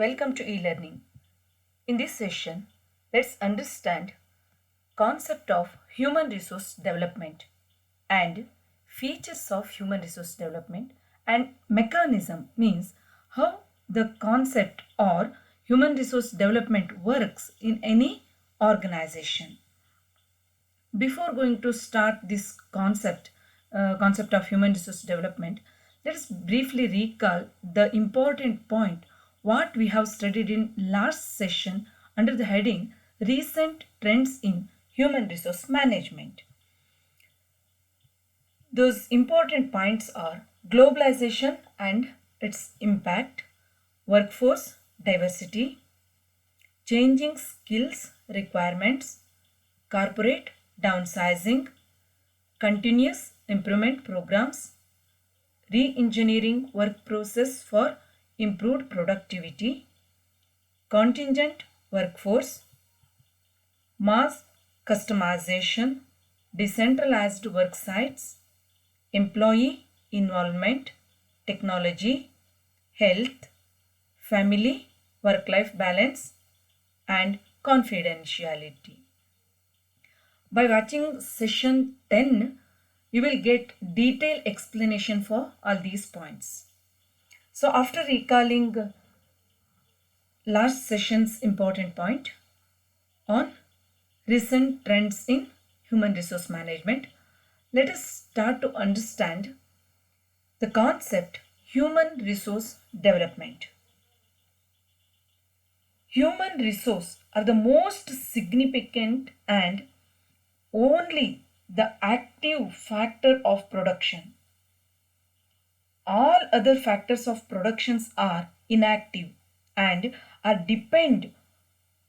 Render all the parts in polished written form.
Welcome to e-learning. In this session, let's understand concept of human resource development and features of human resource development and mechanism means how the concept or human resource development works in any organization. Before going to start this concept of human resource development, let us briefly recall the important point what we have studied in last session under the heading recent trends in human resource management. Those important points are globalization and its impact, workforce diversity, changing skills requirements, corporate downsizing, continuous improvement programs, re-engineering work process for improved productivity, contingent workforce, mass customization, decentralized work sites, employee involvement, technology, health, family, work-life balance, and confidentiality. By watching session 10, you will get detailed explanation for all these points. So after recalling last session's important point on recent trends in human resource management, let us start to understand the concept human resource development. Human resource are the most significant and only the active factor of production. All other factors of productions are inactive and are depend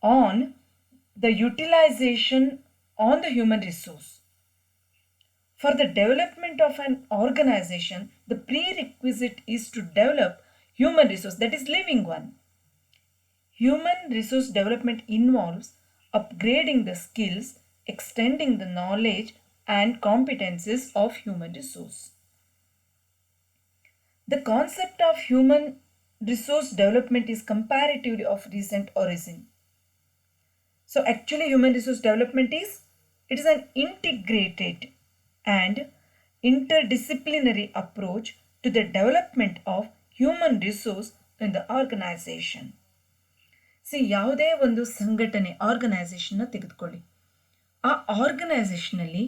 on the utilization on the human resource. For the development of an organization, the prerequisite is to develop human resource, that is living one. Human resource development involves upgrading the skills, extending the knowledge and competencies of human resource. The concept of human resource development is comparatively of recent origin. So actually human resource development is an integrated and interdisciplinary approach to the development of human resource in the organization. ಯಾವುದೇ ಒಂದು ಸಂಘಟನೆ ಆರ್ಗನೈಸೇಷನ್ನ ತೆಗೆದುಕೊಳ್ಳಿ, ಆ ಆರ್ಗನೈಸೇಷನಲ್ಲಿ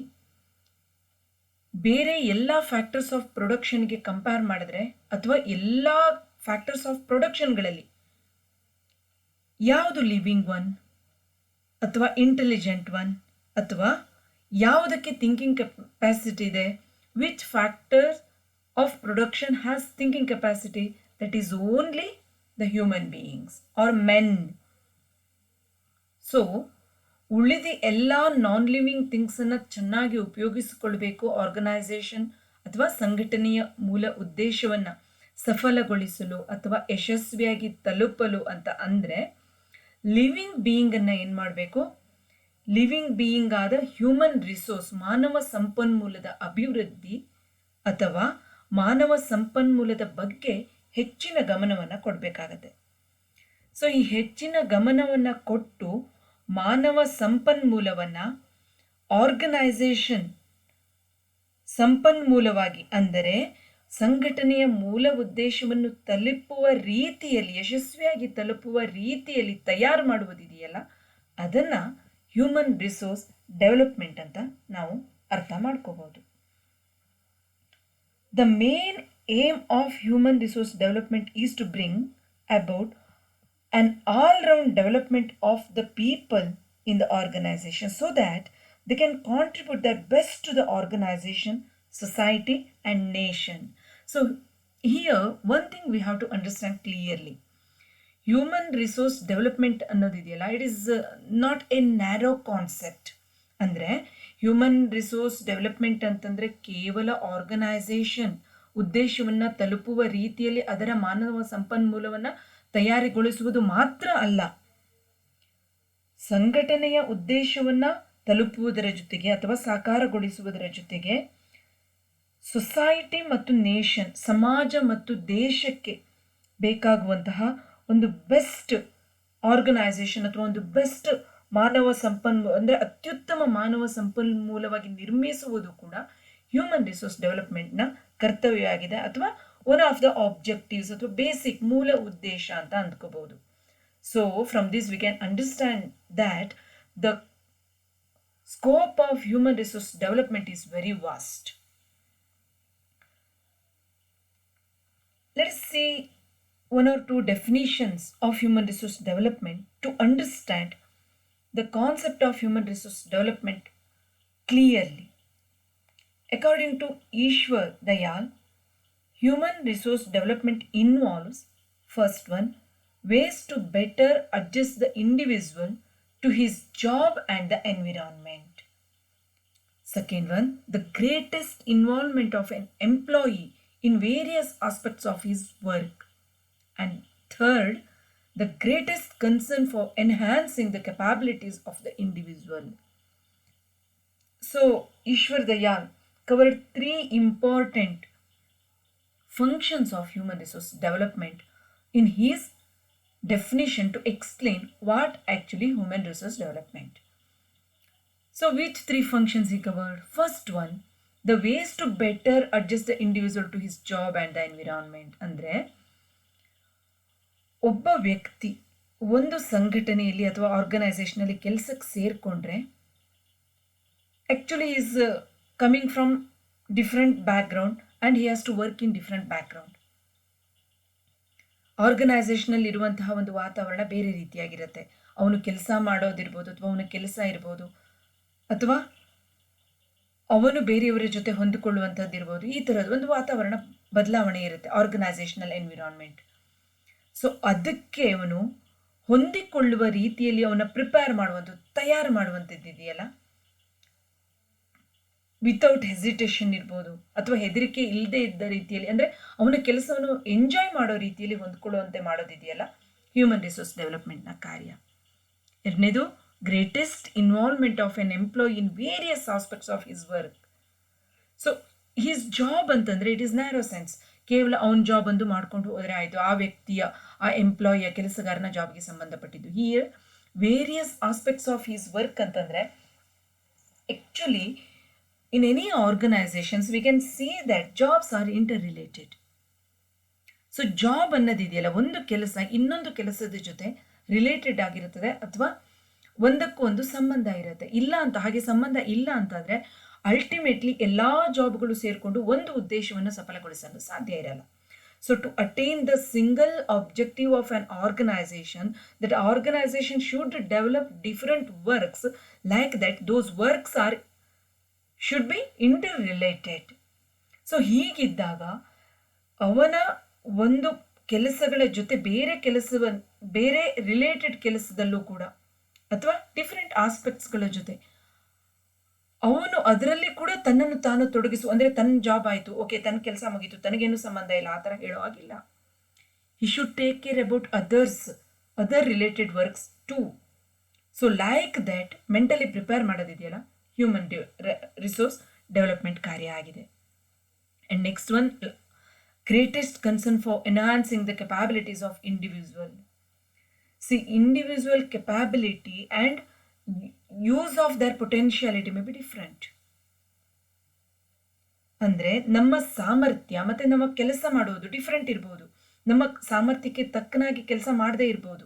ಬೇರೆ ಎಲ್ಲ factors of ಪ್ರೊಡಕ್ಷನ್ಗೆ compare ಮಾಡಿದ್ರೆ ಅಥವಾ ಎಲ್ಲ ಫ್ಯಾಕ್ಟರ್ಸ್ ಆಫ್ ಪ್ರೊಡಕ್ಷನ್ಗಳಲ್ಲಿ ಯಾವುದು ಲಿವಿಂಗ್ ಒನ್ ಅಥವಾ ಇಂಟೆಲಿಜೆಂಟ್ ಒನ್ ಅಥವಾ ಯಾವುದಕ್ಕೆ ಥಿಂಕಿಂಗ್ ಕೆಪಾಸಿಟಿ ಇದೆ, which factor of production has thinking capacity, that is only the human beings or men. So ಉಳಿದ ಎಲ್ಲ ನಾನ್ ಲಿವಿಂಗ್ ಥಿಂಗ್ಸನ್ನು ಚೆನ್ನಾಗಿ ಉಪಯೋಗಿಸಿಕೊಳ್ಬೇಕು ಆರ್ಗನೈಸೇಷನ್ ಅಥವಾ ಸಂಘಟನೆಯ ಮೂಲ ಉದ್ದೇಶವನ್ನು ಸಫಲಗೊಳಿಸಲು ಅಥವಾ ಯಶಸ್ವಿಯಾಗಿ ತಲುಪಲು ಅಂತ ಅಂದರೆ ಲಿವಿಂಗ್ ಬೀಯಿಂಗನ್ನು ಏನು ಮಾಡಬೇಕು, ಲಿವಿಂಗ್ ಬೀಯಿಂಗ್ ಆದ ಹ್ಯೂಮನ್ ರಿಸೋರ್ಸ್ ಮಾನವ ಸಂಪನ್ಮೂಲದ ಅಭಿವೃದ್ಧಿ ಅಥವಾ ಮಾನವ ಸಂಪನ್ಮೂಲದ ಬಗ್ಗೆ ಹೆಚ್ಚಿನ ಗಮನವನ್ನು ಕೊಡಬೇಕಾಗತ್ತೆ. ಸೊ ಈ ಹೆಚ್ಚಿನ ಗಮನವನ್ನು ಕೊಟ್ಟು ಮಾನವ ಸಂಪನ್ಮೂಲವನ್ನು ಆರ್ಗನೈಸೇಷನ್ ಸಂಪನ್ಮೂಲವಾಗಿ ಅಂದರೆ ಸಂಘಟನೆಯ ಮೂಲ ಉದ್ದೇಶವನ್ನು ತಲುಪುವ ರೀತಿಯಲ್ಲಿ, ಯಶಸ್ವಿಯಾಗಿ ತಲುಪುವ ರೀತಿಯಲ್ಲಿ ತಯಾರು ಮಾಡುವುದಿದೆಯಲ್ಲ, ಅದನ್ನು ಹ್ಯೂಮನ್ ರಿಸೋರ್ಸ್ ಡೆವಲಪ್ಮೆಂಟ್ ಅಂತ ನಾವು ಅರ್ಥ ಮಾಡ್ಕೋಬಹುದು. The main aim of human resource development is to bring about an all-round development of the people in the organization so that they can contribute their best to the organization, society and nation. So here one thing we have to understand clearly. Human resource development ಅನ್ನೋದಿದೆಯಲ್ಲ, it is not a narrow concept. ಅಂದರೆ human resource development ಅಂತಂದರೆ ಕೇವಲ organisation ಉದ್ದೇಶವನ್ನು ತಲುಪುವ ರೀತಿಯಲ್ಲಿ ಅದರ ಮಾನವ ಸಂಪನ್ಮೂಲವನ್ನು ತಯಾರಿಗೊಳಿಸುವುದು ಮಾತ್ರ ಅಲ್ಲ, ಸಂಘಟನೆಯ ಉದ್ದೇಶವನ್ನು ತಲುಪುವುದರ ಜೊತೆಗೆ ಅಥವಾ ಸಾಕಾರಗೊಳಿಸುವುದರ ಜೊತೆಗೆ ಸೊಸೈಟಿ ಮತ್ತು ನೇಷನ್, ಸಮಾಜ ಮತ್ತು ದೇಶಕ್ಕೆ ಬೇಕಾಗುವಂತಹ ಒಂದು ಬೆಸ್ಟ್ ಆರ್ಗನೈಸೇಷನ್ ಅಥವಾ ಒಂದು ಬೆಸ್ಟ್ ಮಾನವ ಅಂದರೆ ಅತ್ಯುತ್ತಮ ಮಾನವ ಸಂಪನ್ಮೂಲವಾಗಿ ನಿರ್ಮಿಸುವುದು ಕೂಡ ಹ್ಯೂಮನ್ ರಿಸೋರ್ಸ್ ಡೆವಲಪ್ಮೆಂಟ್ನ ಕರ್ತವ್ಯ ಆಗಿದೆ, ಅಥವಾ ಒನ್ ಆಫ್ ದ ಆಬ್ಜೆಕ್ಟಿವ್ಸ್ ಅಥವಾ ಬೇಸಿಕ್ ಮೂಲ ಉದ್ದೇಶ ಅಂತ ಅಂದ್ಕೋಬಹುದು. So from this we can understand that the scope of human resource development is very vast. Let us see one or two definitions of human resource development to understand the concept of human resource development clearly. According to Ishwar Dayal, human resource development involves, first one, ways to better adjust the individual to his job and the environment. Second one, the greatest involvement of an employee in various aspects of his work. And third, the greatest concern for enhancing the capabilities of the individual. So, Ishwar Dayal covered three important functions of human resource development in his definition to explain what actually human resource development. So which three functions he covered? First one, the ways to better adjust the individual to his job and the environment. ಅಂದ್ರೆ ಒಬ್ಬ ವ್ಯಕ್ತಿ ಒಂದು ಸಂಘಟನೆಯಲ್ಲಿ ಅಥವಾ ಆರ್ಗನೈಸೇಷನಲ್ಲಿ ಕೆಲಸಕ್ಕೆ ಸೇರಿಕೊಂಡ್ರೆ actually is coming from different background and he has to work in different background. ಆರ್ಗನೈಸೇಷನಲ್ಲಿ ಇರುವಂತಹ ಒಂದು ವಾತಾವರಣ ಬೇರೆ ರೀತಿಯಾಗಿರುತ್ತೆ. ಅವನು ಕೆಲಸ ಮಾಡೋದಿರ್ಬೋದು, ಅಥವಾ ಅವನ ಕೆಲಸ ಇರ್ಬೋದು, ಅಥವಾ ಅವನು ಬೇರೆಯವರ ಜೊತೆ ಹೊಂದಿಕೊಳ್ಳುವಂಥದ್ದಿರ್ಬೋದು. ಈ ಥರದ ಒಂದು ವಾತಾವರಣ ಬದಲಾವಣೆ ಇರುತ್ತೆ ಆರ್ಗನೈಸೇಷನಲ್ ಎನ್ವಿರಾನ್ಮೆಂಟ್. ಸೊ ಅದಕ್ಕೆ ಅವನು ಹೊಂದಿಕೊಳ್ಳುವ ರೀತಿಯಲ್ಲಿ ಅವನ ಪ್ರಿಪೇರ್ ಮಾಡುವಂಥದ್ದು, ತಯಾರು ಮಾಡುವಂಥದ್ದಿದೆಯಲ್ಲ, ವಿತೌಟ್ ಹೆಸಿಟೇಷನ್ ಇರ್ಬೋದು, ಅಥವಾ ಹೆದರಿಕೆ ಇಲ್ಲದೆ ಇದ್ದ ರೀತಿಯಲ್ಲಿ, ಅಂದರೆ ಅವನ ಕೆಲಸವನ್ನು ಎಂಜಾಯ್ ಮಾಡೋ ರೀತಿಯಲ್ಲಿ ಹೊಂದ್ಕೊಳ್ಳುವಂತೆ ಮಾಡೋದಿದೆಯಲ್ಲ, ಹ್ಯೂಮನ್ ರಿಸೋರ್ಸ್ ಡೆವಲಪ್ಮೆಂಟ್ನ ಕಾರ್ಯ. ಎರಡನೇದು, greatest involvement of an employee in various aspects of his work. So his job ಅಂತಂದರೆ ಇಟ್ ಈಸ್ ನ್ಯಾರೋ ಸೆನ್ಸ್. ಕೇವಲ ಅವನ ಜಾಬ್ ಒಂದು ಮಾಡ್ಕೊಂಡು ಹೋದರೆ ಆಯಿತು, ಆ ವ್ಯಕ್ತಿಯ, ಆ ಎಂಪ್ಲಾಯಿಯ, ಕೆಲಸಗಾರನ ಜಾಬ್ಗೆ ಸಂಬಂಧಪಟ್ಟಿದ್ದು. Here various aspects of his work ಅಂತಂದರೆ actually in any organizations we can see that jobs are interrelated. So job ಅನ್ನೋದಿದೆಯಲ್ಲ, ಒಂದು ಕೆಲಸ ಇನ್ನೊಂದು ಕೆಲಸದ ಜೊತೆ ರಿಲೇಟೆಡ್ ಆಗಿರುತ್ತದೆ, ಅಥವಾ ಒಂದಕ್ಕೊಂದು ಸಂಬಂಧ ಇರುತ್ತೆ. ಇಲ್ಲ ಅಂತ, ಹಾಗೆ ಸಂಬಂಧ ಇಲ್ಲ ಅಂತಂದರೆ ಅಲ್ಟಿಮೇಟ್ಲಿ ಎಲ್ಲ ಜಾಬ್ಗಳು ಸೇರಿಕೊಂಡು ಒಂದು ಉದ್ದೇಶವನ್ನು ಸಫಲಗೊಳಿಸಲು ಸಾಧ್ಯ ಇರಲ್ಲ. So to attain the single objective of an organisation, that organisation should develop different works like that those works are should be interrelated. So ಹೀಗಿದ್ದಾಗ ಅವನ ಒಂದು ಕೆಲಸಗಳ ಜೊತೆ ಬೇರೆ ರಿಲೇಟೆಡ್ ಕೆಲಸದಲ್ಲೂ ಕೂಡ, ಅಥವಾ ಡಿಫರೆಂಟ್ ಆಸ್ಪೆಕ್ಟ್ಸ್ಗಳ ಜೊತೆ ಅವನು ಅದರಲ್ಲಿ ಕೂಡ ತನ್ನನ್ನು ತಾನು ತೊಡಗಿಸುವ, ಅಂದರೆ ತನ್ನ ಜಾಬ್ ಆಯಿತು, ಓಕೆ ತನ್ನ ಕೆಲಸ ಮುಗೀತು, ತನಗೇನು ಸಂಬಂಧ ಇಲ್ಲ, ಆ ಥರ ಹೇಳೋ ಆಗಿಲ್ಲ. He should take care about other related works too. So like that mentally prepare ಮಾಡೋದಿದೆಯಲ್ಲ, ಹ್ಯೂಮನ್ ರಿಸೋರ್ಸ್ ಡೆವಲಪ್ಮೆಂಟ್ ಕಾರ್ಯ ಆಗಿದೆ. And next one, greatest concern for enhancing the capabilities of individual. See individual capability and use of their potentiality may be different. ಅಂದರೆ ನಮ್ಮ ಸಾಮರ್ಥ್ಯ ಮತ್ತು ನಮ್ಮ ಕೆಲಸ ಮಾಡುವುದು ಡಿಫ್ರೆಂಟ್ ಇರ್ಬೋದು. ನಮ್ಮ ಸಾಮರ್ಥ್ಯಕ್ಕೆ ತಕ್ಕನಾಗಿ ಕೆಲಸ ಮಾಡದೇ ಇರ್ಬೋದು.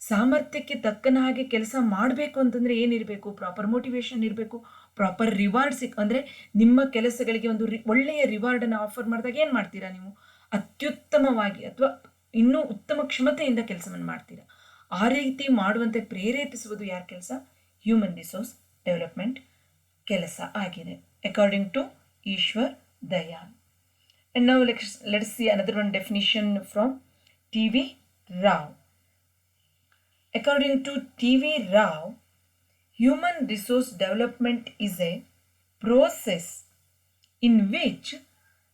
ಸಾಮರ್ಥ್ಯಕ್ಕೆ ತಕ್ಕನ ಹಾಗೆ ಕೆಲಸ ಮಾಡಬೇಕು ಅಂತಂದರೆ ಏನಿರಬೇಕು? ಪ್ರಾಪರ್ ಮೋಟಿವೇಶನ್ ಇರಬೇಕು, ಪ್ರಾಪರ್ ರಿವಾರ್ಡ್ ಅಂದರೆ ನಿಮ್ಮ ಕೆಲಸಗಳಿಗೆ ಒಂದು ಒಳ್ಳೆಯ ರಿವಾರ್ಡನ್ನು ಆಫರ್ ಮಾಡಿದಾಗ ಏನು ಮಾಡ್ತೀರಾ ನೀವು? ಅತ್ಯುತ್ತಮವಾಗಿ ಅಥವಾ ಇನ್ನೂ ಉತ್ತಮ ಕ್ಷಮತೆಯಿಂದ ಕೆಲಸವನ್ನು ಮಾಡ್ತೀರಾ. ಆ ರೀತಿ ಮಾಡುವಂತೆ ಪ್ರೇರೇಪಿಸುವುದು ಯಾರ ಕೆಲಸ? ಹ್ಯೂಮನ್ ರಿಸೋರ್ಸ್ ಡೆವಲಪ್ಮೆಂಟ್ ಕೆಲಸ ಆಗಿದೆ, according to Ishwar Dayal. And now let's see another one definition from T.V. Rao. According to T.V. Rao, human resource development is a process in which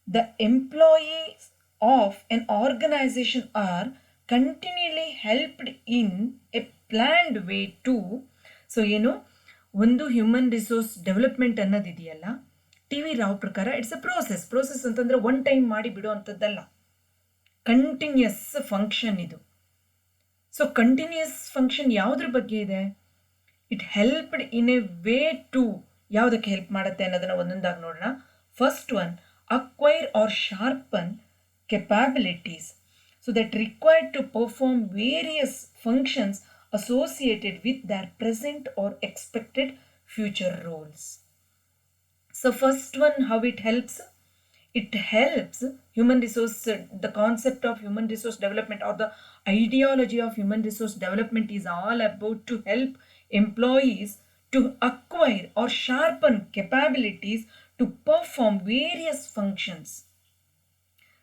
the employees of an organization are continually helped in a planned way to. So ಏನು ಒಂದು human resource development ಅನ್ನೋದಿದೆಯಲ್ಲ, T.V. Rao ಪ್ರಕಾರ it's a process ಅಂತಂದರೆ one time ಮಾಡಿ ಬಿಡೋ ಅಂಥದ್ದಲ್ಲ, continuous function ಇದು. So continuous function ಯಾವುದ್ರ ಬಗ್ಗೆ ಇದೆ? It helped in a way to ಯಾವುದಕ್ಕೆ ಹೆಲ್ಪ್ ಮಾಡುತ್ತೆ ಅನ್ನೋದನ್ನ ಒಂದೊಂದಾಗಿ ನೋಡೋಣ. First one, acquire or sharpen capabilities so that required to perform various functions associated with their present or expected future roles. So first one, how it helps? It helps human resource, the concept of human resource development or the ideology of human resource development is all about to help employees to acquire or sharpen capabilities to perform various functions.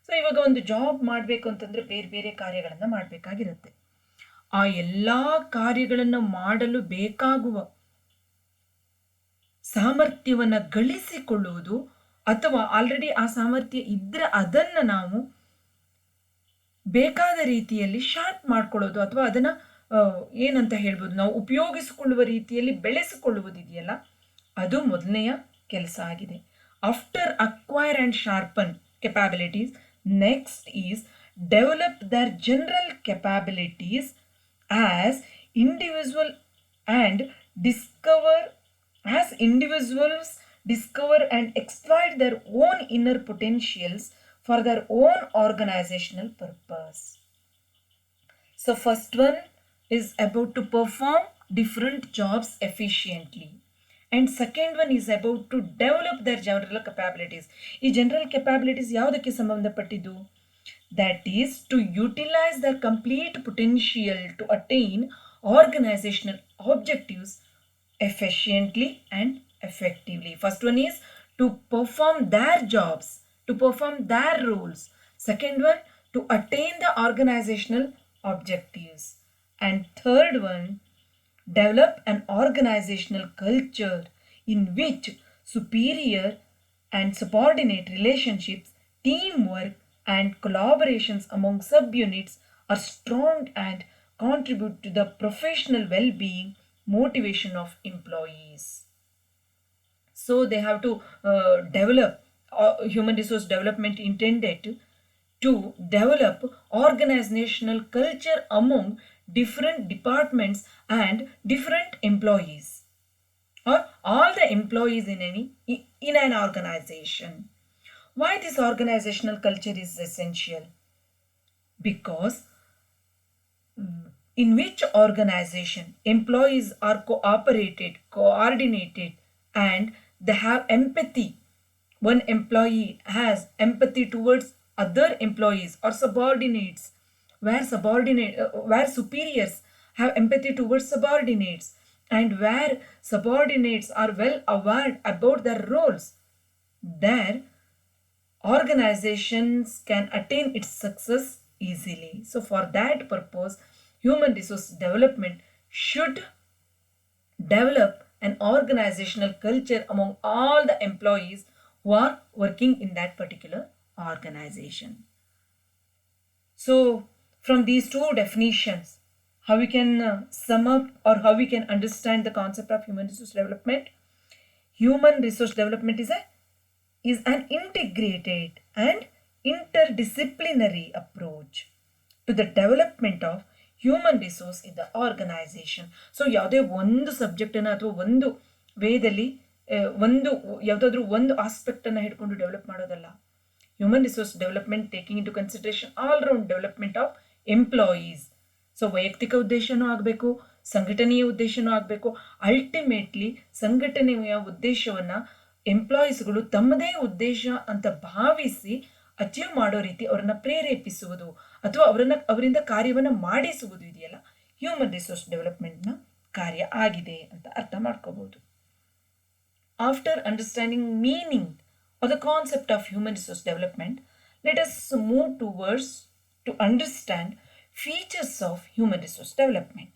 So ಇವಾಗ ಒಂದು job ಮಾಡಬೇಕು ಅಂತಂದರೆ ಬೇರೆ ಬೇರೆ ಕಾರ್ಯಗಳನ್ನು ಮಾಡಬೇಕಾಗಿರುತ್ತೆ. ಆ ಎಲ್ಲ ಕಾರ್ಯಗಳನ್ನು ಮಾಡಲು ಬೇಕಾಗುವ ಸಾಮರ್ಥ್ಯವನ್ನು ಗಳಿಸಿಕೊಳ್ಳುವುದು ಅಥವಾ ಆಲ್ರೆಡಿ ಆ ಸಾಮರ್ಥ್ಯ ಇದ್ದರೆ ಅದನ್ನು ನಾವು ಬೇಕಾದ ರೀತಿಯಲ್ಲಿ ಶಾರ್ಪ್ ಮಾಡ್ಕೊಳ್ಳೋದು ಅಥವಾ ಅದನ್ನು ಏನಂತ ಹೇಳ್ಬೋದು, ನಾವು ಉಪಯೋಗಿಸಿಕೊಳ್ಳುವ ರೀತಿಯಲ್ಲಿ ಬೆಳೆಸಿಕೊಳ್ಳುವುದಿದೆಯಲ್ಲ, ಅದು ಮೊದಲನೆಯ ಕೆಲಸ ಆಗಿದೆ. After acquire and sharpen capabilities, next is develop their general capabilities as individuals discover and exploit their own inner potentials for their own organizational purpose. So first one is about to perform different jobs efficiently, and second one is about to develop their general capabilities. ಈ general capabilities ಯಾವುದಕ್ಕೆ ಸಂಬಂಧಪಟ್ಟಿದ್ದು? That is to utilize their complete potential to attain organizational objectives efficiently and effectively. First one is to perform their jobs, to perform their roles. Second one, to attain the organizational objectives. And third one, develop an organizational culture in which superior and subordinate relationships, teamwork, and collaborations among subunits are strong and contribute to the professional well-being, motivation of employees. So they have to develop human resource development intended to develop organizational culture among different departments and different employees, or all the employees in an organization. Why this organizational culture is essential? Because in which organization employees are coordinated, and they have empathy. One employee has empathy towards other employees or subordinates, where superiors have empathy towards subordinates, and where subordinates are well aware about their roles. There organizations can attain its success easily. So for that purpose, human resource development should develop an organizational culture among all the employees who are working in that particular organization. So from these two definitions, how we can sum up or how we can understand the concept of human resource development? Human resource development is an integrated and interdisciplinary approach to the development of human resource in the organization. So ಯಾವುದೇ ಒಂದು ಸಬ್ಜೆಕ್ಟನ್ನು ಅಥವಾ ಒಂದು ವೇದಲ್ಲಿ ಯಾವುದಾದ್ರೂ ಒಂದು ಆಸ್ಪೆಕ್ಟನ್ನು ಹಿಡ್ಕೊಂಡು develop ಮಾಡೋದಲ್ಲ. Human resource development taking into consideration all round development of employees. So ವೈಯಕ್ತಿಕ ಉದ್ದೇಶನೂ ಆಗಬೇಕು, ಸಂಘಟನೆಯ ಉದ್ದೇಶನೂ ಆಗಬೇಕು. ಅಲ್ಟಿಮೇಟ್ಲಿ ಸಂಘಟನೆಯ ಉದ್ದೇಶವನ್ನು ಎಂಪ್ಲಾಯೀಸ್ಗಳು ತಮ್ಮದೇ ಉದ್ದೇಶ ಅಂತ ಭಾವಿಸಿ ಅಚೀವ್ ಮಾಡೋ ರೀತಿ ಅವರನ್ನ ಪ್ರೇರೇಪಿಸುವುದು ಅಥವಾ ಅವರಿಂದ ಕಾರ್ಯವನ್ನು ಮಾಡಿಸುವುದು ಇದೆಯಲ್ಲ, ಹ್ಯೂಮನ್ ರಿಸೋರ್ಸ್ ಡೆವಲಪ್ಮೆಂಟ್ನ ಕಾರ್ಯ ಆಗಿದೆ ಅಂತ ಅರ್ಥ ಮಾಡ್ಕೋಬಹುದು. After understanding meaning or the concept of human resource development, let us move towards to understand features of human resource development.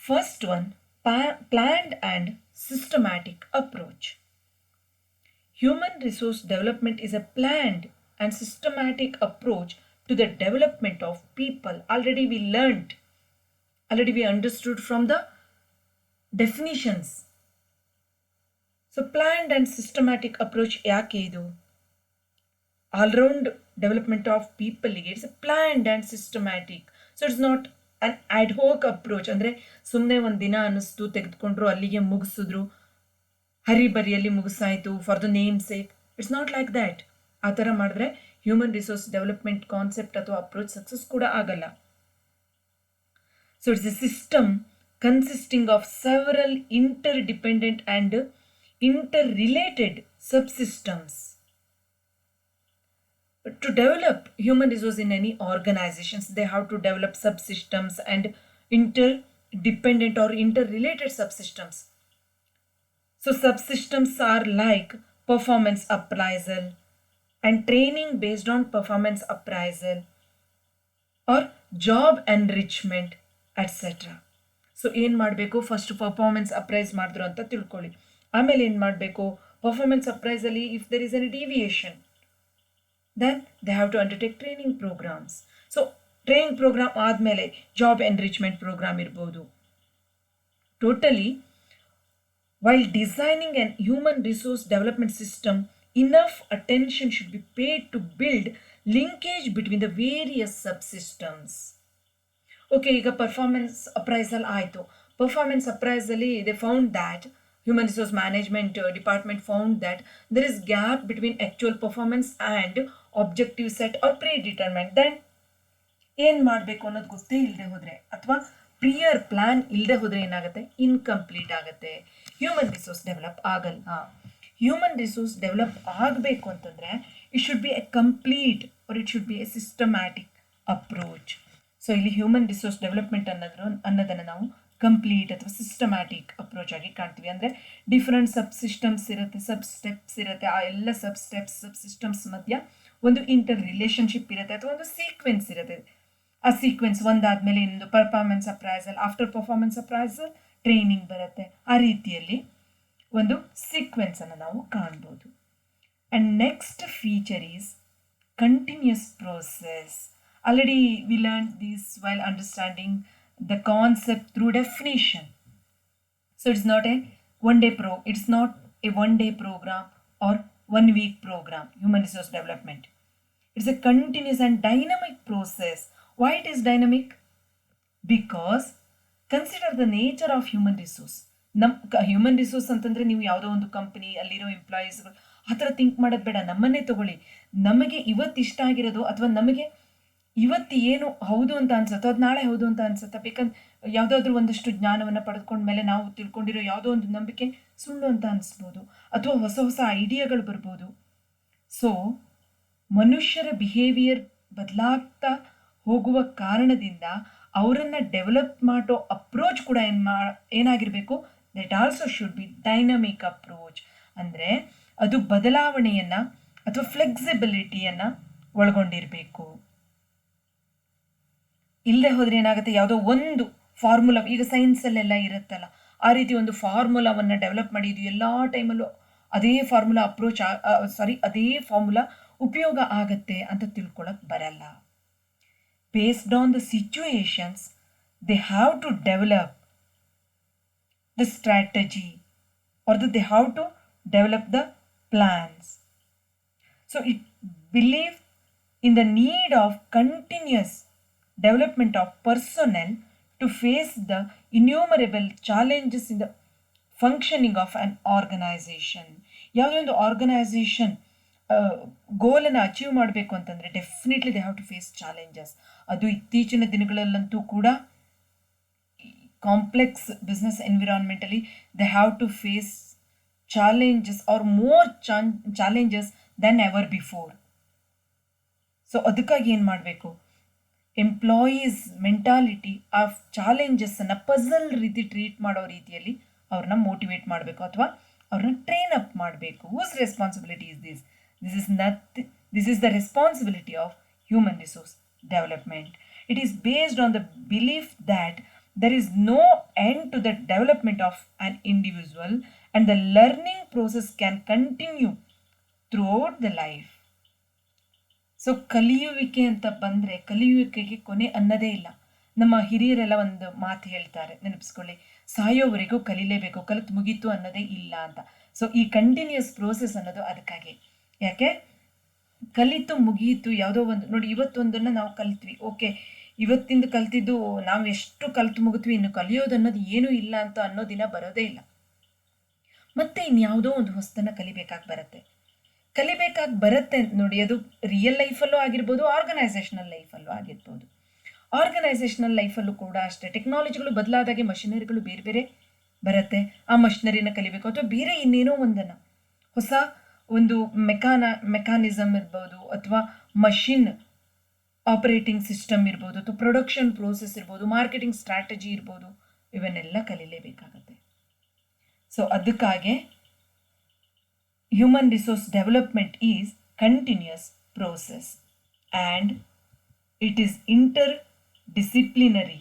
First one, planned and systematic approach. Human resource development is a planned and systematic approach to the development of people. Already we understood from the definitions. So planned and systematic approach ಯಾಕೆ ಇದು? All round development of ಪೀಪಲ್ಗೆ it's planned and systematic. So it's not an ad hoc approach. ಅಂದರೆ ಸುಮ್ಮನೆ ಒಂದು ದಿನ ಅನ್ನಿಸ್ತು ತೆಗೆದುಕೊಂಡ್ರು ಅಲ್ಲಿಗೆ ಮುಗಿಸಿದ್ರು, ಹರಿಬರಿಯಲ್ಲಿ ಮುಗಿಸಾಯಿತು for the namesake. It's not like that. ಆ ಥರ ಮಾಡಿದ್ರೆ ಹ್ಯೂಮನ್ ರಿಸೋರ್ಸ್ ಡೆವಲಪ್ಮೆಂಟ್ ಕಾನ್ಸೆಪ್ಟ್ ಅಥವಾ ಅಪ್ರೋಚ್ ಸಕ್ಸಸ್ ಕೂಡ ಆಗಲ್ಲ. So it's a system consisting of several interdependent and interrelated subsystems. To develop human resource in any organizations, they have to develop subsystems and interdependent or interrelated subsystems. So subsystems are like performance appraisal and training based on performance appraisal or job enrichment, etc. So ಏನು ಮಾಡಬೇಕು, first performance apprise ಮಾಡಿದ್ರು ಅಂತ ತಿಳ್ಕೊಳ್ಳಿ. ಆಮೇಲೆ ಏನು ಮಾಡಬೇಕು, performance ಅಪ್ರೈಸಲ್ಲಿ if there is any deviation then they have to undertake training programmes. So training programme ಆದಮೇಲೆ ಜಾಬ್ ಎನ್ರಿಚ್ಮೆಂಟ್ ಪ್ರೋಗ್ರಾಮ್ ಇರ್ಬೋದು. Totally while designing an human resource development system, enough attention should be paid to build linkage between the various subsystems. Okay, ಈಗ performance appraisal ಆಯಿತು. Performance ಅಪ್ರೈಸಲ್ಲಿ they found that human resource management department found that there is gap between actual performance and objective set or predetermined. Then ಏನು ಮಾಡಬೇಕು ಅನ್ನೋದು ಗೊತ್ತೇ ಇಲ್ಲದೆ ಹೋದರೆ ಅಥವಾ ಪ್ರಿಯರ್ ಪ್ಲ್ಯಾನ್ ಇಲ್ಲದೆ ಹೋದರೆ ಏನಾಗುತ್ತೆ, ಇನ್ಕಂಪ್ಲೀಟ್ ಆಗುತ್ತೆ, ಹ್ಯೂಮನ್ ರಿಸೋರ್ಸ್ ಡೆವಲಪ್ ಆಗಲ್ಲ. ಹ್ಯೂಮನ್ ರಿಸೋರ್ಸ್ ಡೆವಲಪ್ ಆಗಬೇಕು ಅಂತಂದರೆ it should be a complete or it should be a systematic approach. So ಇಲ್ಲಿ ಹ್ಯೂಮನ್ ರಿಸೋರ್ಸ್ ಡೆವಲಪ್ಮೆಂಟ್ ಅನ್ನೋದನ್ನು ನಾವು ಕಂಪ್ಲೀಟ್ ಅಥವಾ ಸಿಸ್ಟಮ್ಯಾಟಿಕ್ ಅಪ್ರೋಚ್ ಆಗಿ ಕಾಣ್ತೀವಿ. ಅಂದರೆ ಡಿಫ್ರೆಂಟ್ ಸಬ್ ಸಿಸ್ಟಮ್ಸ್ ಇರುತ್ತೆ, ಸಬ್ ಸ್ಟೆಪ್ಸ್ ಇರುತ್ತೆ. ಆ ಎಲ್ಲ ಸಬ್ ಸ್ಟೆಪ್ಸ್ ಸಬ್ ಸಿಸ್ಟಮ್ಸ್ ಮಧ್ಯ ಒಂದು ಇಂಟರ್ ರಿಲೇಷನ್ಶಿಪ್ ಇರುತ್ತೆ ಅಥವಾ ಒಂದು ಸೀಕ್ವೆನ್ಸ್ ಇರುತ್ತೆ. ಆ ಸೀಕ್ವೆನ್ಸ್ ಒಂದಾದಮೇಲೆ ಇನ್ನೊಂದು performance appraisal, after performance appraisal training ಬರುತ್ತೆ. ಆ ರೀತಿಯಲ್ಲಿ ಒಂದು ಸೀಕ್ವೆನ್ಸನ್ನು ನಾವು ಕಾಣ್ಬೋದು. And next feature is continuous process. Already we learned this while understanding the concept through definition. So it's not a one day program or 1 week program, human resource development. It's a continuous and dynamic process. Why it is dynamic? Because consider the nature of human resource. Human resource ಅಂತಂದರೆ ನೀವು ಯಾವುದೋ ಒಂದು company ಅಲ್ಲಿರೋ ಎಂಪ್ಲಾಯೀಸ್ಗಳು ಆ ಥರ think ಮಾಡೋದು ಬೇಡ. ನಮ್ಮನ್ನೇ ತಗೊಳ್ಳಿ. ನಮಗೆ ಇವತ್ತು ಇಷ್ಟ ಆಗಿರೋದು ಅಥವಾ ನಮಗೆ ಇವತ್ತು ಏನು ಹೌದು ಅಂತ ಅನ್ಸುತ್ತೋ ಅದು ನಾಳೆ ಹೌದು ಅಂತ ಅನ್ಸುತ್ತೆ. ಬೇಕಂದ್ರೆ ಯಾವುದಾದ್ರೂ ಒಂದಷ್ಟು ಜ್ಞಾನವನ್ನು ಪಡೆದುಕೊಂಡ್ಮೇಲೆ ನಾವು ತಿಳ್ಕೊಂಡಿರೋ ಯಾವುದೋ ಒಂದು ನಂಬಿಕೆ ಸುಳ್ಳು ಅಂತ ಅನಿಸ್ಬೋದು ಅಥವಾ ಹೊಸ ಹೊಸ ಐಡಿಯಾಗಳು ಬರ್ಬೋದು. ಸೊ ಮನುಷ್ಯರ ಬಿಹೇವಿಯರ್ ಬದಲಾಗ್ತಾ ಹೋಗುವ ಕಾರಣದಿಂದ ಅವರನ್ನು ಡೆವಲಪ್ ಮಾಡೋ ಅಪ್ರೋಚ್ ಕೂಡ ಏನಾಗಿರಬೇಕು, that also should be dynamic approach. ಅಂದರೆ ಅದು ಬದಲಾವಣೆಯನ್ನು ಅಥವಾ ಫ್ಲೆಕ್ಸಿಬಿಲಿಟಿಯನ್ನು ಒಳಗೊಂಡಿರಬೇಕು. ಇಲ್ಲದೆ ಹೋದರೆ ಏನಾಗುತ್ತೆ, ಯಾವುದೋ ಒಂದು ಫಾರ್ಮುಲಾ, ಈಗ ಸೈನ್ಸಲ್ಲೆಲ್ಲ ಇರುತ್ತಲ್ಲ ಆ ರೀತಿ ಒಂದು ಫಾರ್ಮುಲಾವನ್ನು ಡೆವಲಪ್ ಮಾಡಿ ಇದು ಎಲ್ಲ ಟೈಮಲ್ಲೂ ಅದೇ ಫಾರ್ಮುಲಾ ಅದೇ ಫಾರ್ಮುಲಾ ಉಪಯೋಗ ಆಗತ್ತೆ ಅಂತ ತಿಳ್ಕೊಳಕ್ಕೆ ಬರಲ್ಲ. Based on the situations they have to develop the strategy or they have to develop the plans. So it believe in the need of continuous development of personnel to face the innumerable challenges in the functioning of an organization. ಯಾವುದೇ ಒಂದು organisation ಗೋಲನ್ನು achieve ಮಾಡಬೇಕು ಅಂತಂದರೆ definitely they have to face challenges. ಅದು ಇತ್ತೀಚಿನ ದಿನಗಳಲ್ಲಂತೂ ಕೂಡ complex business ಎನ್ವಿರಾನ್ಮೆಂಟಲ್ಲಿ they have to face challenges or more challenges than ever before. So ಅದಕ್ಕಾಗಿ ಏನು ಮಾಡಬೇಕು, ಎಂಪ್ಲಾಯೀಸ್ ಮೆಂಟಾಲಿಟಿ ಆ ಚಾಲೆಂಜಸ್ಸನ್ನು ಪಝಲ್ ರೀತಿ ಟ್ರೀಟ್ ಮಾಡೋ ರೀತಿಯಲ್ಲಿ ಅವ್ರನ್ನ ಮೋಟಿವೇಟ್ ಮಾಡಬೇಕು ಅಥವಾ ಅವ್ರನ್ನ ಟ್ರೈನ್ ಅಪ್ ಮಾಡಬೇಕು. Whose responsibility is this? This is the responsibility of human resource development. It is based on the belief that there is no end to the development of an individual and the learning process can continue throughout the life. So ಕಲಿಯುವಿಕೆ ಅಂತ ಬಂದರೆ ಕಲಿಯುವಿಕೆಗೆ ಕೊನೆ ಅನ್ನೋದೇ ಇಲ್ಲ. ನಮ್ಮ ಹಿರಿಯರೆಲ್ಲ ಒಂದು ಮಾತು ಹೇಳ್ತಾರೆ, ನೆನಪಿಸ್ಕೊಳ್ಳಿ, ಸಾಯೋವರೆಗೂ ಕಲಿಲೇಬೇಕು, ಕಲಿತು ಮುಗೀತು ಅನ್ನೋದೇ ಇಲ್ಲ ಅಂತ. ಸೊ ಈ ಕಂಟಿನ್ಯೂಸ್ ಪ್ರೋಸೆಸ್ ಅನ್ನೋದು ಅದಕ್ಕಾಗಿ. ಯಾಕೆ ಕಲಿತು ಮುಗಿಯಿತು ಯಾವುದೋ ಒಂದು ನೋಡಿ, ಇವತ್ತೊಂದನ್ನು ನಾವು ಕಲಿತ್ವಿ, ಓಕೆ, ಇವತ್ತಿಂದ ಕಲ್ತಿದ್ದು ನಾವು ಎಷ್ಟು ಕಲಿತು ಮುಗಿದ್ವಿ, ಇನ್ನು ಕಲಿಯೋದು ಅನ್ನೋದು ಏನೂ ಇಲ್ಲ ಅಂತ ಅನ್ನೋ ದಿನ ಬರೋದೇ ಇಲ್ಲ. ಮತ್ತೆ ಇನ್ಯಾವುದೋ ಒಂದು ಹೊಸದನ್ನು ಕಲಿಬೇಕಾಗಿ ಬರುತ್ತೆ ನೋಡಿ. ಅದು ರಿಯಲ್ ಲೈಫಲ್ಲೂ ಆಗಿರ್ಬೋದು, ಆರ್ಗನೈಸೇಷನಲ್ ಲೈಫಲ್ಲೂ ಆಗಿರ್ಬೋದು. ಆರ್ಗನೈಸೇಷನಲ್ ಲೈಫಲ್ಲೂ ಕೂಡ ಅಷ್ಟೇ, ಟೆಕ್ನಾಲಜಿಗಳು ಬದಲಾದಾಗೆ ಮಷಿನರಿಗಳು ಬೇರೆ ಬೇರೆ ಬರುತ್ತೆ. ಆ ಮಷಿನರಿನ ಕಲಿಬೇಕು, ಅಥವಾ ಬೇರೆ ಇನ್ನೇನೋ ಒಂದನ್ನು ಹೊಸ ಒಂದು ಮೆಕ್ಯಾನಿಸಮ್ ಇರ್ಬೋದು, ಅಥವಾ ಮಷಿನ್ ಆಪರೇಟಿಂಗ್ ಸಿಸ್ಟಮ್ ಇರ್ಬೋದು, ಅಥವಾ ಪ್ರೊಡಕ್ಷನ್ ಪ್ರೋಸೆಸ್ ಇರ್ಬೋದು, ಮಾರ್ಕೆಟಿಂಗ್ ಸ್ಟ್ರಾಟಜಿ ಇರ್ಬೋದು, ಇವನ್ನೆಲ್ಲ ಕಲಿಲೇಬೇಕಾಗತ್ತೆ. ಸೊ ಅದಕ್ಕಾಗಿ human resource development is continuous process and it is interdisciplinary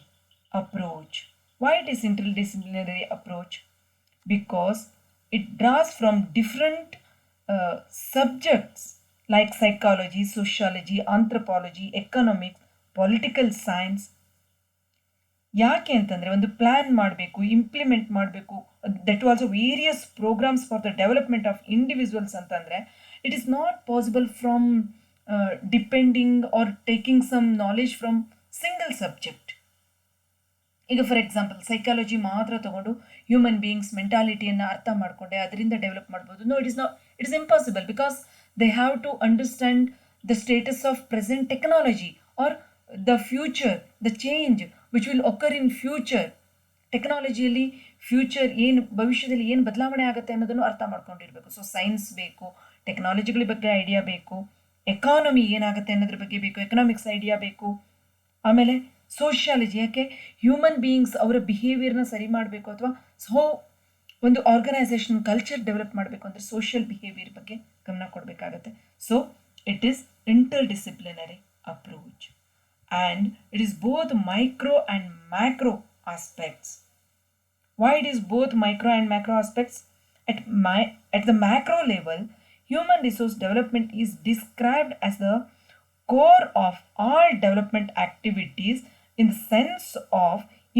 approach. Why it is interdisciplinary approach? Because it draws from different subjects like psychology, sociology, anthropology, economics, political science. ಯಾಕೆ ಅಂತಂದರೆ, ಒಂದು plan ಮಾಡಬೇಕು, implement ಮಾಡಬೇಕು, that also various programmes for the development of individuals ಅಂತಂದರೆ, it is not possible from depending or taking some knowledge from single subject. ಈಗ for example psychology ಮಾತ್ರ ತಗೊಂಡು human beings ಮೆಂಟಾಲಿಟಿಯನ್ನು ಅರ್ಥ ಮಾಡಿಕೊಂಡೆ ಅದರಿಂದ ಡೆವಲಪ್ ಮಾಡ್ಬೋದು. No, it is impossible, because they have to understand the status of present technology or the future, the change which will occur in future. ಟೆಕ್ನಾಲಜಿಯಲ್ಲಿ future ಏನು, ಭವಿಷ್ಯದಲ್ಲಿ ಏನು ಬದಲಾವಣೆ ಆಗುತ್ತೆ ಅನ್ನೋದನ್ನು ಅರ್ಥ ಮಾಡ್ಕೊಂಡಿರಬೇಕು. ಸೊ ಸೈನ್ಸ್ ಬೇಕು, ಟೆಕ್ನಾಲಜಿಗಳ ಬಗ್ಗೆ ಐಡಿಯಾ ಬೇಕು, ಎಕಾನಮಿ ಏನಾಗುತ್ತೆ ಅನ್ನೋದ್ರ ಬಗ್ಗೆ ಬೇಕು, ಎಕನಾಮಿಕ್ಸ್ ಐಡಿಯಾ ಬೇಕು, ಆಮೇಲೆ ಸೋಷಿಯಾಲಜಿ, ಯಾಕೆ ಹ್ಯೂಮನ್ ಬೀಯಿಂಗ್ಸ್ ಅವರ ಬಿಹೇವಿಯರ್ನ ಸರಿ ಮಾಡಬೇಕು, ಅಥವಾ ಒಂದು ಆರ್ಗನೈಸೇಷನ್ ಕಲ್ಚರ್ ಡೆವಲಪ್ ಮಾಡಬೇಕು ಅಂದರೆ ಸೋಷಿಯಲ್ ಬಿಹೇವಿಯರ್ ಬಗ್ಗೆ ಗಮನ ಕೊಡಬೇಕಾಗತ್ತೆ. So it is interdisciplinary approach. And it is both micro and macro aspects. Why it is both micro and macro aspects? At the macro level, human resource development is described as the core of all development activities in the sense of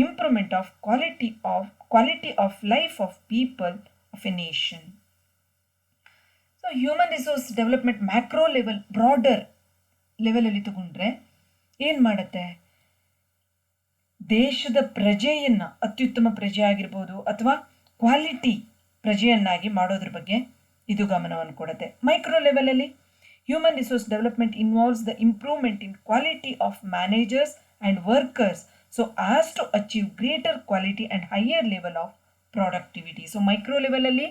improvement of quality of life of people of a nation. So human resource development macro level, broader level ಅಲ್ಲಿ ತಗೊಂಡ್ರೆ ಏನು ಮಾಡುತ್ತೆ, ದೇಶದ ಪ್ರಜೆಯನ್ನು ಅತ್ಯುತ್ತಮ ಪ್ರಜೆ ಆಗಿರ್ಬೋದು ಅಥವಾ quality ಪ್ರಜೆಯನ್ನಾಗಿ ಮಾಡೋದ್ರ ಬಗ್ಗೆ ಇದು ಗಮನವನ್ನು ಕೊಡುತ್ತೆ. ಮೈಕ್ರೋ ಲೆವೆಲಲ್ಲಿ human resource development involves the improvement in quality of managers and workers so as to achieve greater quality and higher level of productivity. So micro ಲೆವೆಲಲ್ಲಿ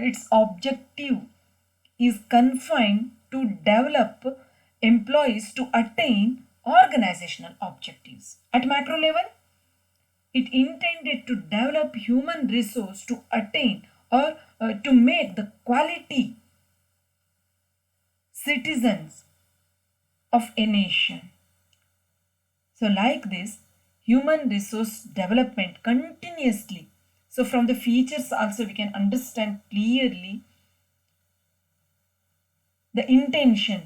its objective is confined to develop employees to attain organizational objectives. At macro level, it intended to develop human resource to attain or to make the quality citizens of a nation. So like this, human resource development continuously. So from the features also we can understand clearly the intention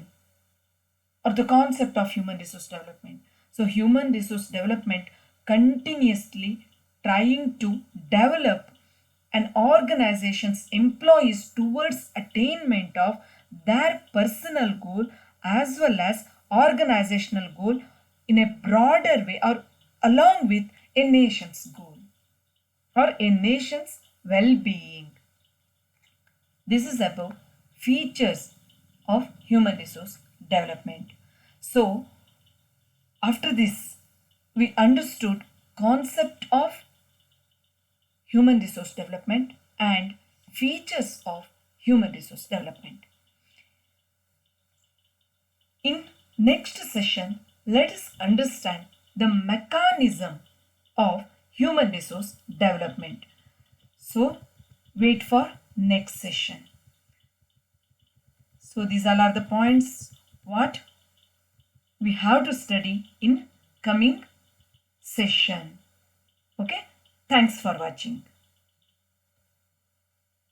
or the concept of human resource development. So human resource development continuously trying to develop an organization's employees towards attainment of their personal goal as well as organizational goal in a broader way or along with a nation's goal or a nation's well-being. This is about features of human resource development. So after this we understood concept of human resource development and features of human resource development. In next session, let us understand the mechanism of human resource development. So wait for next session. So these all are the points what we have to study in coming session. Okay, thanks for watching.